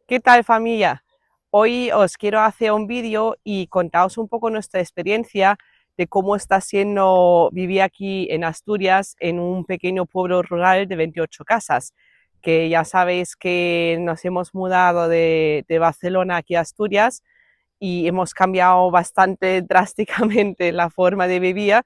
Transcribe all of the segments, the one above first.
¿Qué tal, familia? Hoy os quiero hacer un vídeo y contaros un poco nuestra experiencia de cómo está siendo vivir aquí en Asturias, en un pequeño pueblo rural de 28 casas, que ya sabéis que nos hemos mudado de Barcelona aquí a Asturias y hemos cambiado bastante drásticamente la forma de vivir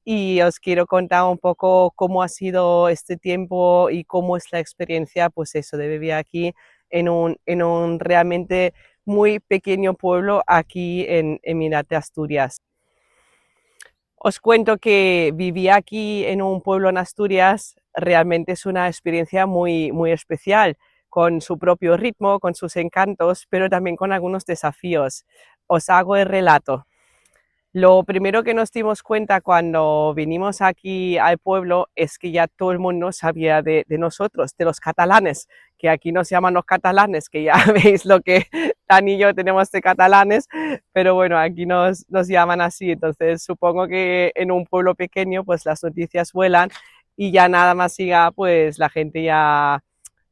y os quiero contar un poco cómo ha sido este tiempo y cómo es la experiencia, pues eso, de vivir aquí en un realmente muy pequeño pueblo aquí en Minate, Asturias. Os cuento que vivir aquí en un pueblo en Asturias realmente es una experiencia muy, muy especial, con su propio ritmo, con sus encantos, pero también con algunos desafíos. Os hago el relato. Lo primero que nos dimos cuenta cuando vinimos aquí al pueblo es que ya todo el mundo sabía de nosotros, de los catalanes, que aquí nos llaman los catalanes, que ya veis lo que Dani y yo tenemos de catalanes, pero bueno, aquí nos llaman así. Entonces supongo que en un pueblo pequeño pues las noticias vuelan y ya nada más siga, pues la gente ya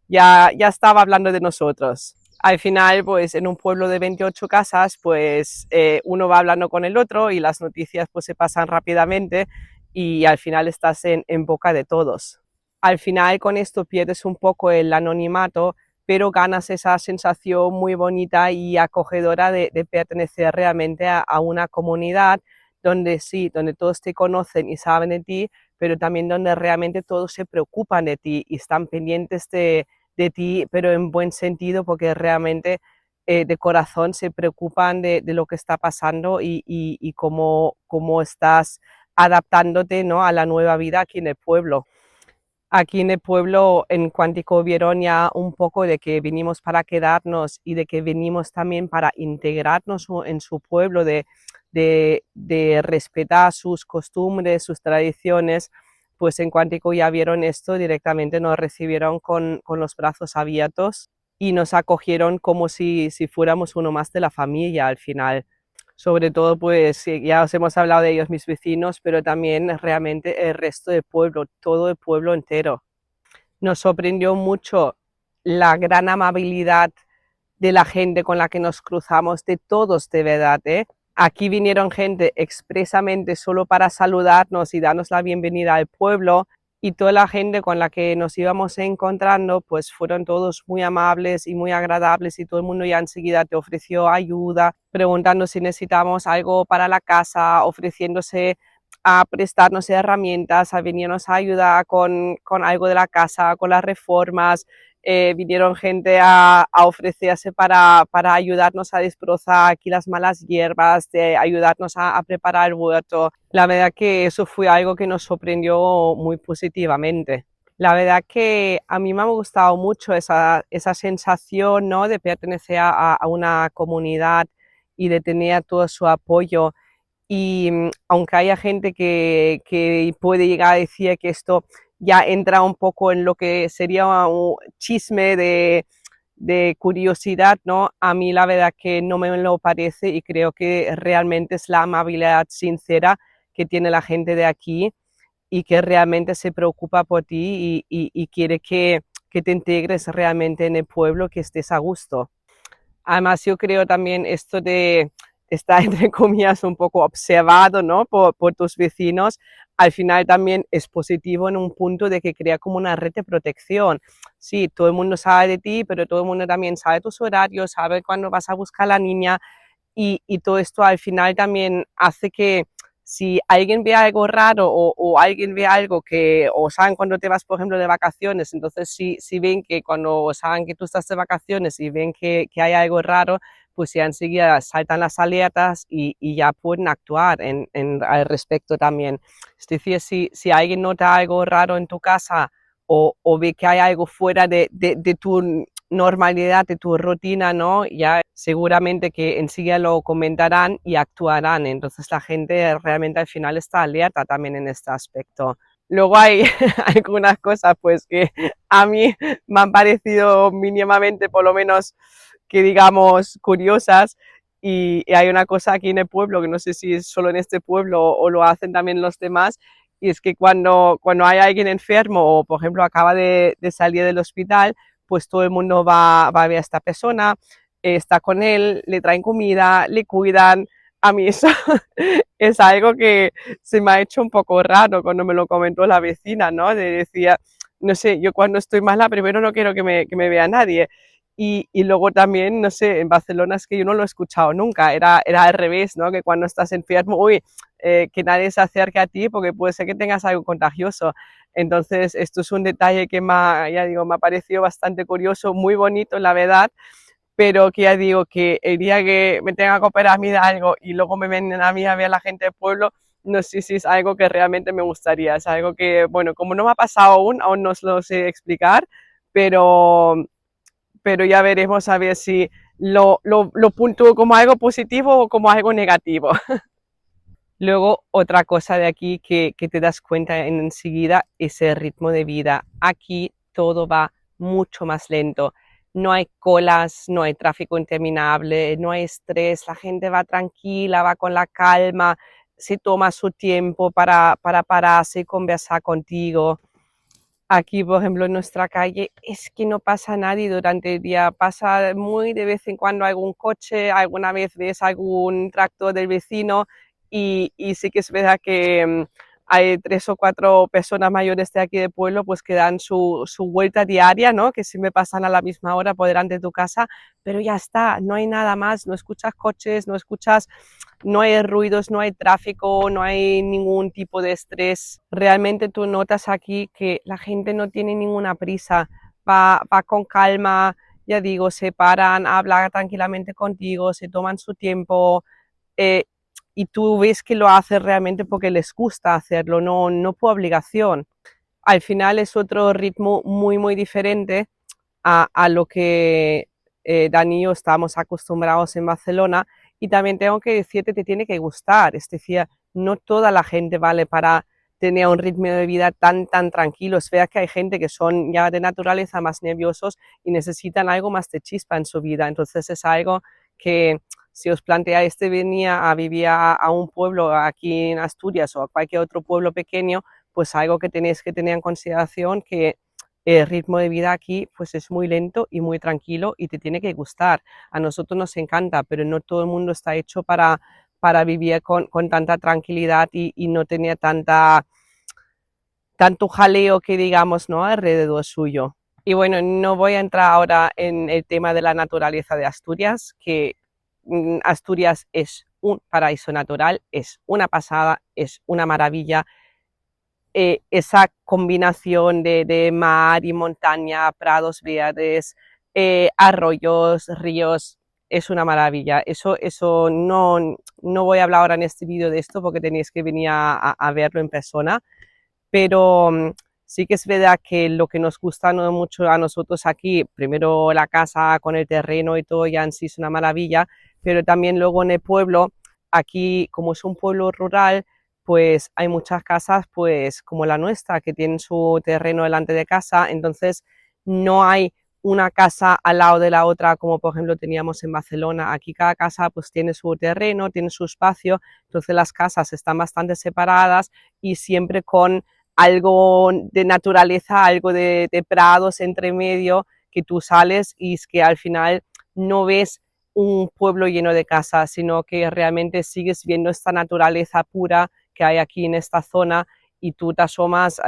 estaba hablando de nosotros. Al final, pues en un pueblo de 28 casas, pues uno va hablando con el otro y las noticias pues se pasan rápidamente y al final estás en boca de todos. Al final con esto pierdes un poco el anonimato, pero ganas esa sensación muy bonita y acogedora de pertenecer realmente a una comunidad donde sí, donde todos te conocen y saben de ti, pero también donde realmente todos se preocupan de ti y están pendientes de ti, pero en buen sentido, porque realmente de corazón se preocupan de lo que está pasando y cómo estás adaptándote, ¿no?, a la nueva vida aquí en el pueblo. Aquí en el pueblo, en Cuántico, vieron ya un poco de que vinimos para quedarnos y de que venimos también para integrarnos en su pueblo, de respetar sus costumbres, sus tradiciones. Pues en Cuántico ya vieron esto, directamente nos recibieron con los brazos abiertos y nos acogieron como si fuéramos uno más de la familia al final. Sobre todo, pues sí, ya os hemos hablado de ellos, mis vecinos, pero también realmente el resto del pueblo, todo el pueblo entero. Nos sorprendió mucho la gran amabilidad de la gente con la que nos cruzamos, de todos de verdad, ¿eh? Aquí vinieron gente expresamente solo para saludarnos y darnos la bienvenida al pueblo, y toda la gente con la que nos íbamos encontrando pues fueron todos muy amables y muy agradables, y todo el mundo ya enseguida te ofreció ayuda, preguntando si necesitamos algo para la casa, ofreciéndose a prestarnos herramientas, a venirnos a ayudar con algo de la casa, con las reformas. Vinieron gente a ofrecerse para ayudarnos a desbrozar aquí las malas hierbas, de ayudarnos a preparar el huerto. La verdad que eso fue algo que nos sorprendió muy positivamente. La verdad que a mí me ha gustado mucho esa sensación, ¿no?, de pertenecer a una comunidad y de tener todo su apoyo. Y aunque haya gente que puede llegar a decir que esto ya entra un poco en lo que sería un chisme de curiosidad, ¿no? A mí la verdad que no me lo parece, y creo que realmente es la amabilidad sincera que tiene la gente de aquí y que realmente se preocupa por ti y quiere que te integres realmente en el pueblo, que estés a gusto. Además, yo creo también esto de estar, entre comillas, un poco observado, ¿no?, por tus vecinos, al final también es positivo en un punto de que crea como una red de protección. Sí, todo el mundo sabe de ti, pero todo el mundo también sabe tus horarios, sabe cuándo vas a buscar a la niña, y todo esto al final también hace que si alguien ve algo raro o alguien ve algo que, o saben cuando te vas, por ejemplo, de vacaciones, entonces si ven que cuando saben que tú estás de vacaciones y ven que hay algo raro, pues ya enseguida saltan las alertas y ya pueden actuar al respecto también. Es decir, si alguien nota algo raro en tu casa o ve que hay algo fuera de tu normalidad, de tu rutina, ¿no?, ya seguramente que enseguida lo comentarán y actuarán. Entonces la gente realmente al final está alerta también en este aspecto. Luego hay algunas cosas pues que a mí me han parecido mínimamente, por lo menos, que digamos, curiosas, y hay una cosa aquí en el pueblo, que no sé si es solo en este pueblo o lo hacen también los demás, y es que cuando hay alguien enfermo o, por ejemplo, acaba de salir del hospital, pues todo el mundo va a ver a esta persona, está con él, le traen comida, le cuidan. A mí eso es algo que se me ha hecho un poco raro cuando me lo comentó la vecina, ¿no? Decía, no sé, yo cuando estoy mala, primero no quiero que me vea nadie. Y luego también, no sé, en Barcelona es que yo no lo he escuchado nunca, era al revés, ¿no? Que cuando estás enfermo, uy, que nadie se acerque a ti porque puede ser que tengas algo contagioso. Entonces, esto es un detalle que ya digo, me ha parecido bastante curioso, muy bonito, la verdad, pero que ya digo que el día que me tenga que operar a mí de algo y luego me vienen a mí a ver a la gente del pueblo, no sé si es algo que realmente me gustaría, es algo que, bueno, como no me ha pasado aún no os lo sé explicar, pero, pero ya veremos a ver si lo puntúo como algo positivo o como algo negativo. Luego, otra cosa de aquí que te das cuenta enseguida es el ritmo de vida. Aquí todo va mucho más lento. No hay colas, no hay tráfico interminable, no hay estrés, la gente va tranquila, va con la calma, se toma su tiempo para pararse y conversar contigo. Aquí, por ejemplo, en nuestra calle es que no pasa nadie durante el día, pasa muy de vez en cuando algún coche, alguna vez ves algún tractor del vecino y sí que es verdad que hay 3 o 4 personas mayores de aquí del pueblo pues que dan su vuelta diaria, ¿no? Que siempre pasan a la misma hora por delante de tu casa, pero ya está, no hay nada más, no escuchas coches, no hay ruidos, no hay tráfico, no hay ningún tipo de estrés. Realmente tú notas aquí que la gente no tiene ninguna prisa, va con calma, ya digo, se paran, hablan tranquilamente contigo, se toman su tiempo eh, y tú ves que lo hacen realmente porque les gusta hacerlo, no por obligación. Al final es otro ritmo muy diferente a lo que Dani y yo estamos acostumbrados en Barcelona. Y también tengo que decirte, te tiene que gustar, es decir, no toda la gente vale para tener un ritmo de vida tan tranquilo. Es verdad que hay gente que son ya de naturaleza más nerviosos y necesitan algo más de chispa en su vida. Entonces es algo que si os planteáis de venir a vivir a un pueblo aquí en Asturias o a cualquier otro pueblo pequeño, pues algo que tenéis que tener en consideración que el ritmo de vida aquí pues es muy lento y muy tranquilo y te tiene que gustar. A nosotros nos encanta, pero no todo el mundo está hecho para vivir con tanta tranquilidad y no tener tanto jaleo que digamos, ¿no? Alrededor suyo. Y bueno, no voy a entrar ahora en el tema de la naturaleza de Asturias, que Asturias es un paraíso natural, es una pasada, es una maravilla, esa combinación de mar y montaña, prados verdes, arroyos, ríos, es una maravilla. Eso no voy a hablar ahora en este vídeo de esto porque tenéis que venir a verlo en persona, pero sí que es verdad que lo que nos gusta mucho a nosotros aquí, primero la casa con el terreno y todo ya en sí es una maravilla, pero también luego en el pueblo, aquí como es un pueblo rural, pues hay muchas casas pues como la nuestra que tienen su terreno delante de casa, entonces no hay una casa al lado de la otra como por ejemplo teníamos en Barcelona. Aquí cada casa pues tiene su terreno, tiene su espacio, entonces las casas están bastante separadas y siempre con algo de naturaleza, algo de prados entre medio, que tú sales y es que al final no ves un pueblo lleno de casas, sino que realmente sigues viendo esta naturaleza pura que hay aquí en esta zona y tú te asomas,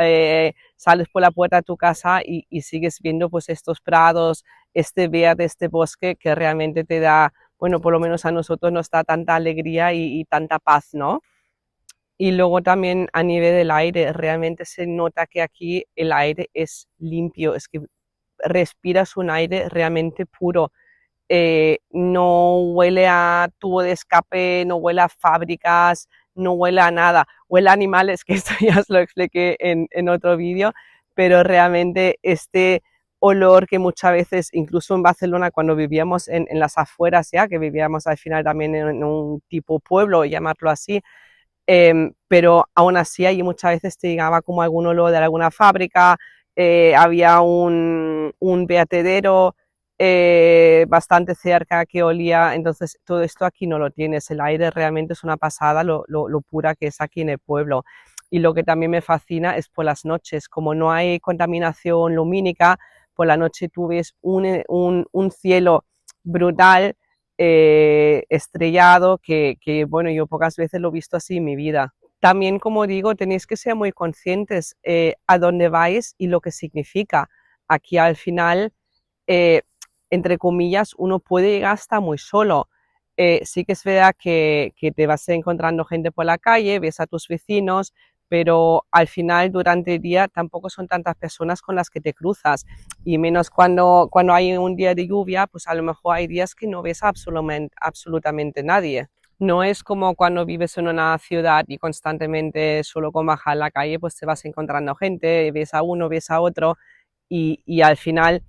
sales por la puerta de tu casa y sigues viendo pues estos prados, este verde, este bosque que realmente te da, bueno, por lo menos a nosotros nos da tanta alegría y tanta paz, ¿no? Y luego también a nivel del aire, realmente se nota que aquí el aire es limpio, es que respiras un aire realmente puro. No huele a tubo de escape, no huele a fábricas, no huele a nada, huele a animales, que esto ya os lo expliqué en otro vídeo, pero realmente este olor que muchas veces, incluso en Barcelona, cuando vivíamos en las afueras ya, que vivíamos al final también en un tipo pueblo, llamarlo así, pero aún así allí muchas veces te llegaba como algún olor de alguna fábrica, había un vertedero bastante cerca que olía, entonces todo esto aquí no lo tienes, el aire realmente es una pasada lo pura que es aquí en el pueblo. Y lo que también me fascina es por las noches, como no hay contaminación lumínica, por la noche tú ves un cielo brutal, estrellado, que, bueno, yo pocas veces lo he visto así en mi vida. También, como digo, tenéis que ser muy conscientes a dónde vais y lo que significa. Aquí al final, eh, entre comillas, uno puede llegar hasta muy solo. Sí que es verdad que te vas encontrando gente por la calle, ves a tus vecinos, pero al final durante el día tampoco son tantas personas con las que te cruzas, y menos cuando hay un día de lluvia, pues a lo mejor hay días que no ves absolutamente nadie. No es como cuando vives en una ciudad y constantemente solo con bajar la calle, pues te vas encontrando gente, ves a uno, ves a otro, y al final,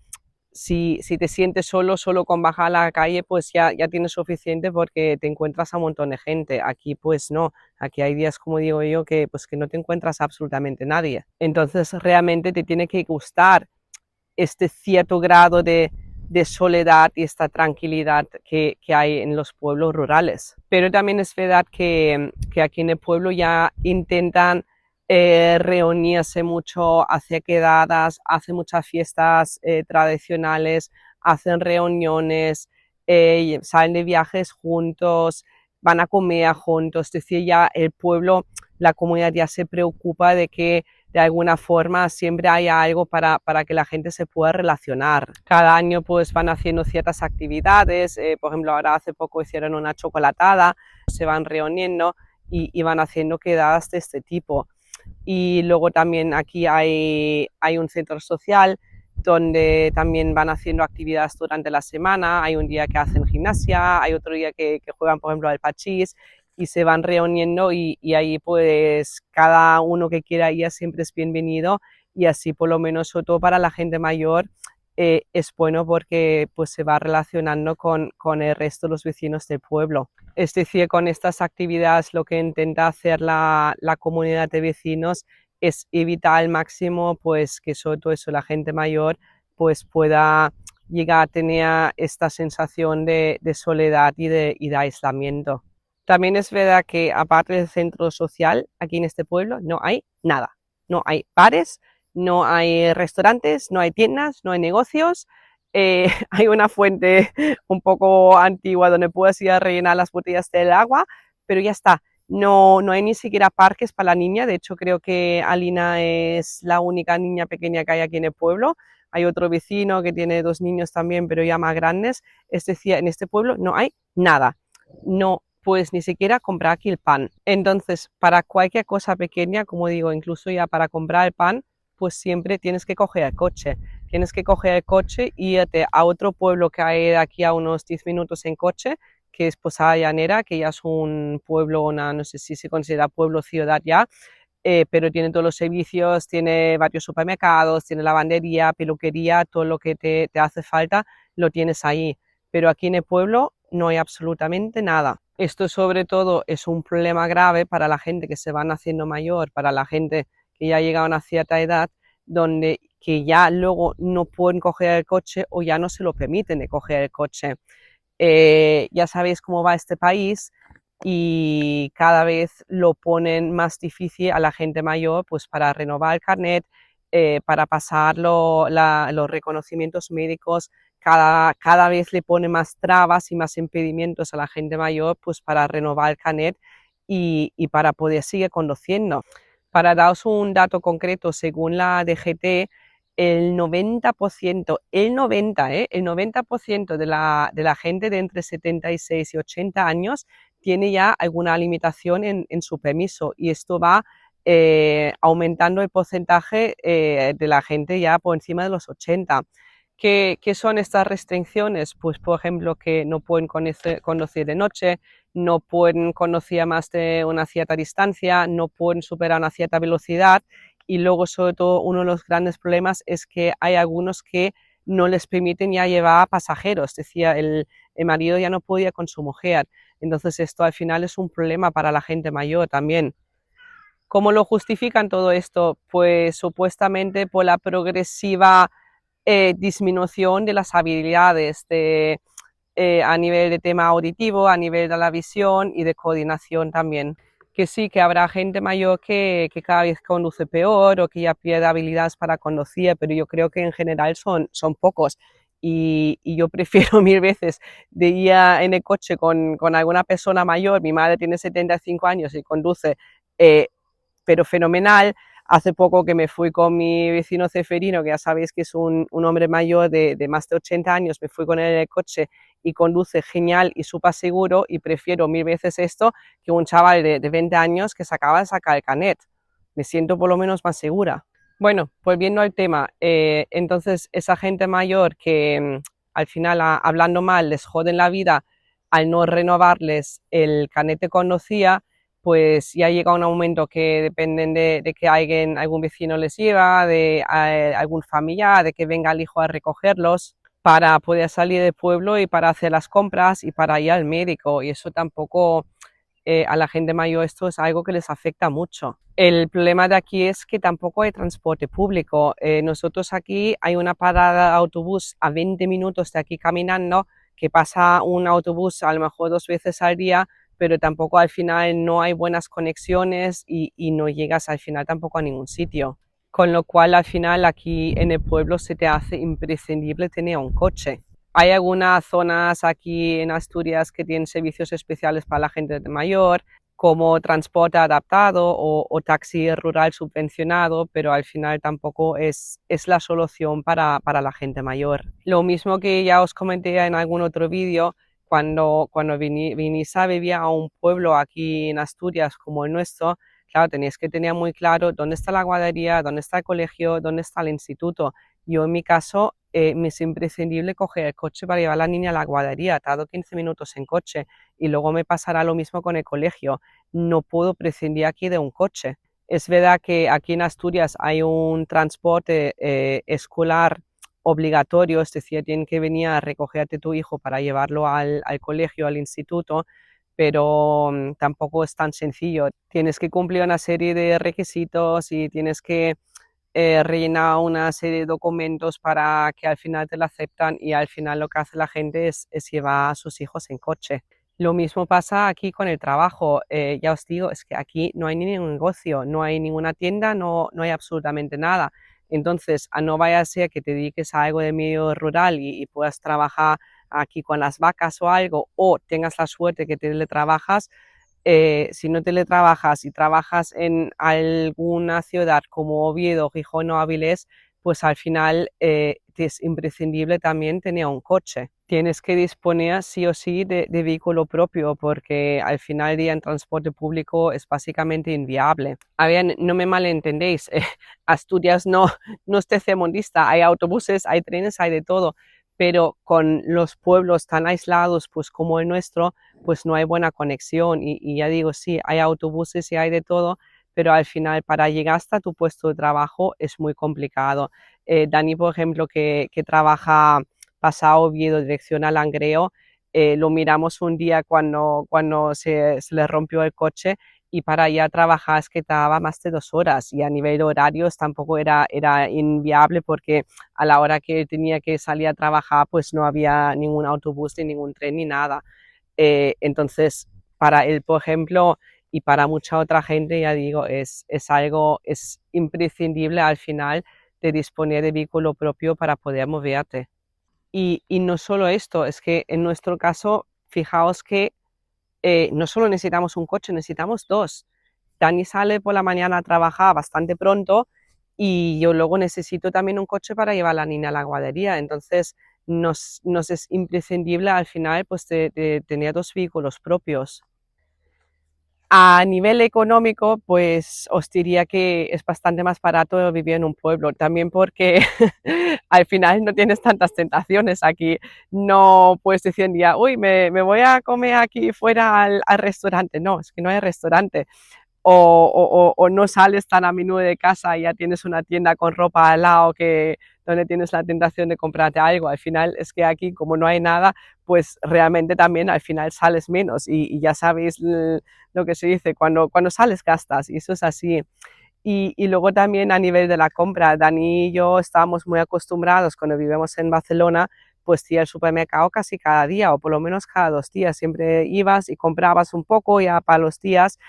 si te sientes solo con bajar a la calle, pues ya tienes suficiente porque te encuentras a un montón de gente. Aquí pues no, aquí hay días, como digo yo, pues que no te encuentras absolutamente nadie. Entonces realmente te tiene que gustar este cierto grado de soledad y esta tranquilidad que hay en los pueblos rurales. Pero también es verdad que aquí en el pueblo ya intentan reunirse mucho, hacer quedadas, hacen muchas fiestas tradicionales, hacen reuniones, salen de viajes juntos, van a comer juntos, es decir, ya el pueblo, la comunidad ya se preocupa de que de alguna forma siempre haya algo para que la gente se pueda relacionar. Cada año pues van haciendo ciertas actividades, por ejemplo ahora hace poco hicieron una chocolatada, se van reuniendo y van haciendo quedadas de este tipo. Y luego también aquí hay un centro social donde también van haciendo actividades durante la semana, hay un día que hacen gimnasia, hay otro día que juegan por ejemplo al pachís, y se van reuniendo y ahí pues cada uno que quiera ir siempre es bienvenido, y así por lo menos sobre todo para la gente mayor es bueno porque pues se va relacionando con el resto de los vecinos del pueblo. Es decir, con estas actividades lo que intenta hacer la comunidad de vecinos es evitar al máximo pues que sobre todo eso, la gente mayor pues pueda llegar a tener esta sensación de soledad y de aislamiento. También es verdad que aparte del centro social, aquí en este pueblo no hay nada. No hay bares, no hay restaurantes, no hay tiendas, no hay negocios. Hay una fuente un poco antigua donde puedes ir a rellenar las botellas del agua, pero ya está. No hay ni siquiera parques para la niña. De hecho, creo que Alina es la única niña pequeña que hay aquí en el pueblo. Hay otro vecino que tiene dos niños también, pero ya más grandes. Es decir, en este pueblo no hay nada. No puedes ni siquiera comprar aquí el pan. Entonces, para cualquier cosa pequeña, como digo, incluso ya para comprar el pan, pues siempre tienes que coger el coche. Tienes que coger el coche y irte a otro pueblo que hay de aquí a unos 10 minutos en coche, que es Posada Llanera, que ya es un pueblo, no sé si se considera pueblo ciudad ya, pero tiene todos los servicios, tiene varios supermercados, tiene lavandería, peluquería, todo lo que te hace falta lo tienes ahí. Pero aquí en el pueblo no hay absolutamente nada. Esto sobre todo es un problema grave para la gente que se van haciendo mayor, para la gente que ya llega a una cierta edad, donde que ya luego no pueden coger el coche o ya no se lo permiten de coger el coche. Ya sabéis cómo va este país y cada vez lo ponen más difícil a la gente mayor pues para renovar el carnet, para pasar los reconocimientos médicos, cada vez le pone más trabas y más impedimentos a la gente mayor pues para renovar el carnet y para poder seguir conduciendo. Para daros un dato concreto, según la DGT, el 90%, el 90% de la gente de entre 76 y 80 años tiene ya alguna limitación en su permiso, y esto va aumentando el porcentaje de la gente ya por encima de los 80. ¿Qué son estas restricciones? Pues, por ejemplo, que no pueden conducir de noche, no pueden conducir a más de una cierta distancia, no pueden superar una cierta velocidad, y luego, sobre todo, uno de los grandes problemas es que hay algunos que no les permiten ya llevar pasajeros, decía el marido ya no podía con su mujer. Entonces esto al final es un problema para la gente mayor también. ¿Cómo lo justifican todo esto? Pues supuestamente por la progresiva disminución de las habilidades a nivel de tema auditivo, a nivel de la visión y de coordinación también. que sí, que habrá gente mayor que cada vez conduce peor o que ya pierde habilidades para conducir, pero yo creo que en general son pocos. Y yo prefiero mil veces de ir en el coche con alguna persona mayor. Mi madre tiene 75 años y conduce, eh, pero fenomenal. Hace poco que me fui con mi vecino Ceferino, que ya sabéis que es un hombre mayor de más de 80 años, me fui con él en el coche y conduce genial y súper seguro, y prefiero mil veces esto que un chaval de 20 años que se acaba de sacar el carnet. Me siento por lo menos más segura. Bueno, volviendo al tema, entonces esa gente mayor que al final, hablando mal, les joden la vida al no renovarles el carnet de conducir, pues ya llega un momento que dependen de que algún vecino les lleva, de algún familiar, de que venga el hijo a recogerlos para poder salir del pueblo y para hacer las compras y para ir al médico. Y eso tampoco, a la gente mayor, esto es algo que les afecta mucho. El problema de aquí es que tampoco hay transporte público. Nosotros aquí hay una parada de autobús a 20 minutos de aquí caminando, que pasa un autobús a lo mejor 2 veces al día, pero tampoco al final no hay buenas conexiones y no llegas al final tampoco a ningún sitio. Con lo cual al final aquí en el pueblo se te hace imprescindible tener un coche. Hay algunas zonas aquí en Asturias que tienen servicios especiales para la gente mayor, como transporte adaptado o taxi rural subvencionado, pero al final tampoco es la solución para la gente mayor. Lo mismo que ya os comenté en algún otro vídeo, cuando vinís a vivir a un pueblo aquí en Asturias como el nuestro, claro, tenéis que tener muy claro dónde está la guardería, dónde está el colegio, dónde está el instituto. Yo en mi caso me es imprescindible coger el coche para llevar a la niña a la guardería, tardo 15 minutos en coche y luego me pasará lo mismo con el colegio. No puedo prescindir aquí de un coche. Es verdad que aquí en Asturias hay un transporte escolar obligatorio, es decir, tienen que venir a recogerte tu hijo para llevarlo al colegio, al instituto, pero tampoco es tan sencillo. Tienes que cumplir una serie de requisitos y tienes que rellenar una serie de documentos para que al final te la aceptan, y al final lo que hace la gente es llevar a sus hijos en coche. Lo mismo pasa aquí con el trabajo. Ya os digo, es que aquí no hay ningún negocio, no hay ninguna tienda, no hay absolutamente nada. Entonces, a no vaya a ser que te dediques a algo de medio rural y puedas trabajar aquí con las vacas o algo, o tengas la suerte que teletrabajas. Si no teletrabajas y trabajas en alguna ciudad como Oviedo, Gijón o Avilés, pues al final te es imprescindible también tener un coche. Tienes que disponer sí o sí de vehículo propio, porque al final del día en transporte público es básicamente inviable. A ver, no me malentendéis, Asturias no es tercermundista, hay autobuses, hay trenes, hay de todo, pero con los pueblos tan aislados pues como el nuestro, pues no hay buena conexión y ya digo, sí, hay autobuses y hay de todo, pero al final para llegar hasta tu puesto de trabajo es muy complicado. Dani, por ejemplo, que trabaja pasado Oviedo, dirección a Langreo, lo miramos un día cuando se le rompió el coche, y para ir a trabajar es que tardaba más de 2 horas, y a nivel de horarios tampoco era inviable, porque a la hora que tenía que salir a trabajar pues no había ningún autobús ni ningún tren ni nada. Entonces, para él, por ejemplo, y para mucha otra gente, ya digo, es imprescindible al final de disponer de vehículo propio para poder moverte. Y no solo esto, es que en nuestro caso, fijaos que no solo necesitamos un coche, necesitamos dos. Dani sale por la mañana a trabajar bastante pronto y yo luego necesito también un coche para llevar a la niña a la guardería. Entonces, nos es imprescindible al final pues de tener dos vehículos propios. A nivel económico, pues os diría que es bastante más barato vivir en un pueblo, también porque al final no tienes tantas tentaciones aquí. No puedes decir un día, uy, me voy a comer aquí fuera al restaurante. No, es que no hay restaurante. O no sales tan a menudo de casa y ya tienes una tienda con ropa al lado donde tienes la tentación de comprarte algo. Al final es que aquí, como no hay nada, pues realmente también al final sales menos, y ya sabéis lo que se dice, cuando sales gastas, y eso es así. Y luego también a nivel de la compra, Dani y yo estábamos muy acostumbrados cuando vivimos en Barcelona, pues ir al supermercado casi cada día o por lo menos cada 2 días. Siempre ibas y comprabas un poco ya para los días.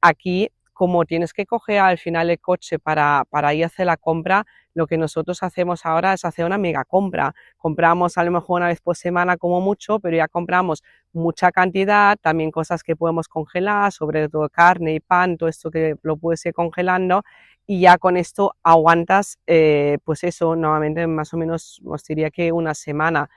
Aquí, como tienes que coger al final el coche para ir a hacer la compra, lo que nosotros hacemos ahora es hacer una mega compra. Compramos a lo mejor una vez por semana como mucho, pero ya compramos mucha cantidad, también cosas que podemos congelar, sobre todo carne y pan, todo esto que lo puedes ir congelando, y ya con esto aguantas, pues eso, normalmente más o menos os diría que una semana.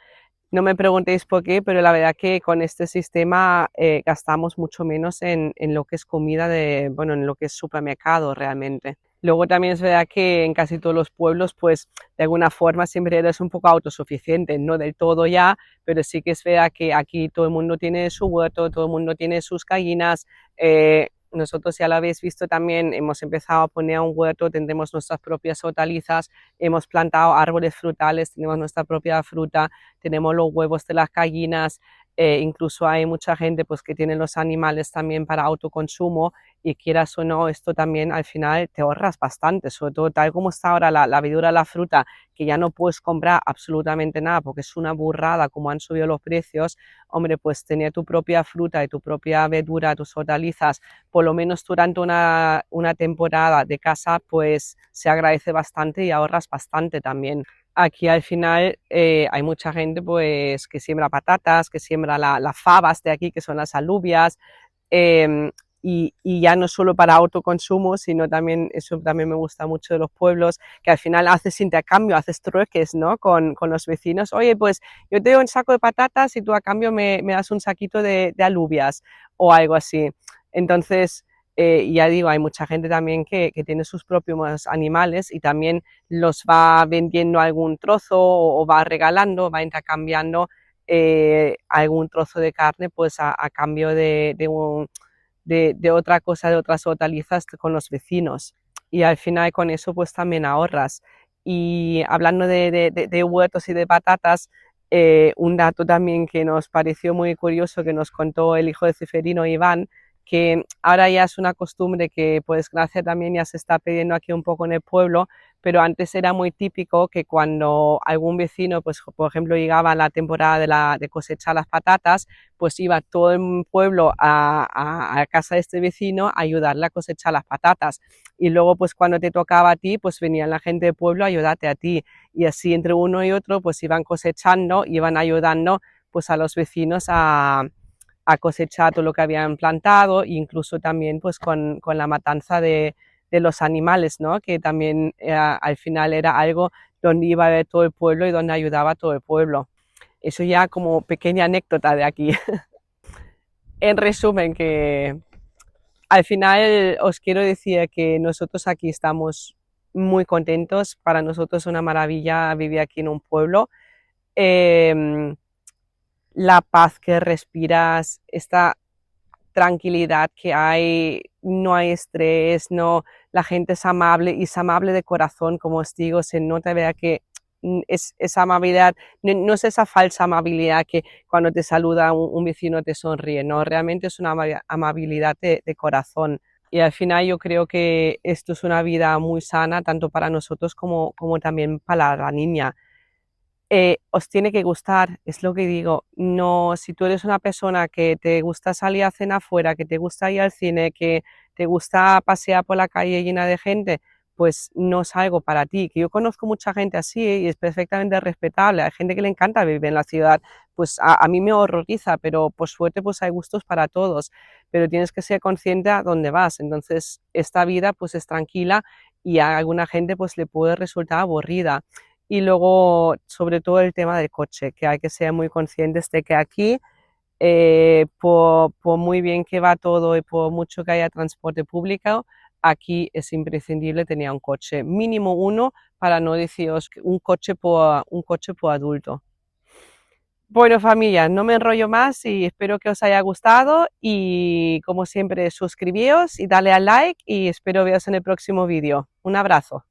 No me preguntéis por qué, pero la verdad que con este sistema gastamos mucho menos en lo que es comida de, bueno, en lo que es supermercado realmente. Luego también es verdad que en casi todos los pueblos, pues de alguna forma siempre eres un poco autosuficiente, no del todo ya, pero sí que es verdad que aquí todo el mundo tiene su huerto, todo el mundo tiene sus gallinas. Nosotros ya lo habéis visto también, hemos empezado a poner un huerto, tendremos nuestras propias hortalizas, hemos plantado árboles frutales, tenemos nuestra propia fruta, tenemos los huevos de las gallinas, incluso hay mucha gente pues, que tiene los animales también para autoconsumo y quieras o no, esto también al final te ahorras bastante, sobre todo tal como está ahora la verdura, la fruta, que ya no puedes comprar absolutamente nada porque es una burrada como han subido los precios. Hombre, pues tener tu propia fruta y tu propia verdura, tus hortalizas, por lo menos durante una temporada de casa, pues se agradece bastante y ahorras bastante también. Aquí al final hay mucha gente pues que siembra patatas, que siembra las fabas de aquí, que son las alubias, eh, y ya no solo para autoconsumo, sino también, eso también me gusta mucho de los pueblos, que al final haces intercambio, haces trueques, ¿no? Con los vecinos. Oye, pues yo te doy un saco de patatas y tú a cambio me das un saquito de alubias o algo así. Entonces, ya digo, hay mucha gente también que tiene sus propios animales y también los va vendiendo algún trozo o va regalando, va intercambiando algún trozo de carne pues a cambio de otra cosa, de otras hortalizas con los vecinos. Y al final con eso pues también ahorras. Y hablando de huertos y de patatas, un dato también que nos pareció muy curioso que nos contó el hijo de Ceferino, Iván, que ahora ya es una costumbre que por desgracia también ya se está pidiendo aquí un poco en el pueblo, pero antes era muy típico que cuando algún vecino, pues por ejemplo, llegaba la temporada de cosechar las patatas, pues iba todo el pueblo a casa de este vecino a ayudarle a cosechar las patatas. Y luego, pues cuando te tocaba a ti, pues venía la gente del pueblo a ayudarte a ti. Y así entre uno y otro, pues iban cosechando, iban ayudando pues a los vecinos a cosechar todo lo que habían plantado, e incluso también pues con la matanza de los animales, ¿no? Que también al final era algo donde iba a ver todo el pueblo y donde ayudaba a todo el pueblo. Eso ya como pequeña anécdota de aquí. En resumen, que al final os quiero decir que nosotros aquí estamos muy contentos, para nosotros es una maravilla vivir aquí en un pueblo. Eh, la paz que respiras, esta tranquilidad que hay, no hay estrés, no, la gente es amable y es amable de corazón, como os digo, se nota, vea que es esa amabilidad, no es esa falsa amabilidad que cuando te saluda un vecino te sonríe, no, realmente es una amabilidad de corazón. Y al final yo creo que esto es una vida muy sana, tanto para nosotros como también para la niña. Os tiene que gustar, es lo que digo. No, si tú eres una persona que te gusta salir a cenar afuera, que te gusta ir al cine, que te gusta pasear por la calle llena de gente, pues no es algo para ti. Que yo conozco mucha gente así y es perfectamente respetable. Hay gente que le encanta vivir en la ciudad, pues a mí me horroriza, pero por suerte pues hay gustos para todos. Pero tienes que ser consciente a dónde vas. Entonces esta vida pues es tranquila y a alguna gente pues le puede resultar aburrida. Y luego, sobre todo el tema del coche, que hay que ser muy conscientes de que aquí, por muy bien que va todo y por mucho que haya transporte público, aquí es imprescindible tener un coche, mínimo uno, para no deciros que un coche por adulto. Bueno, familia, no me enrollo más y espero que os haya gustado y como siempre suscribíos y dale al like y espero veros en el próximo vídeo. Un abrazo.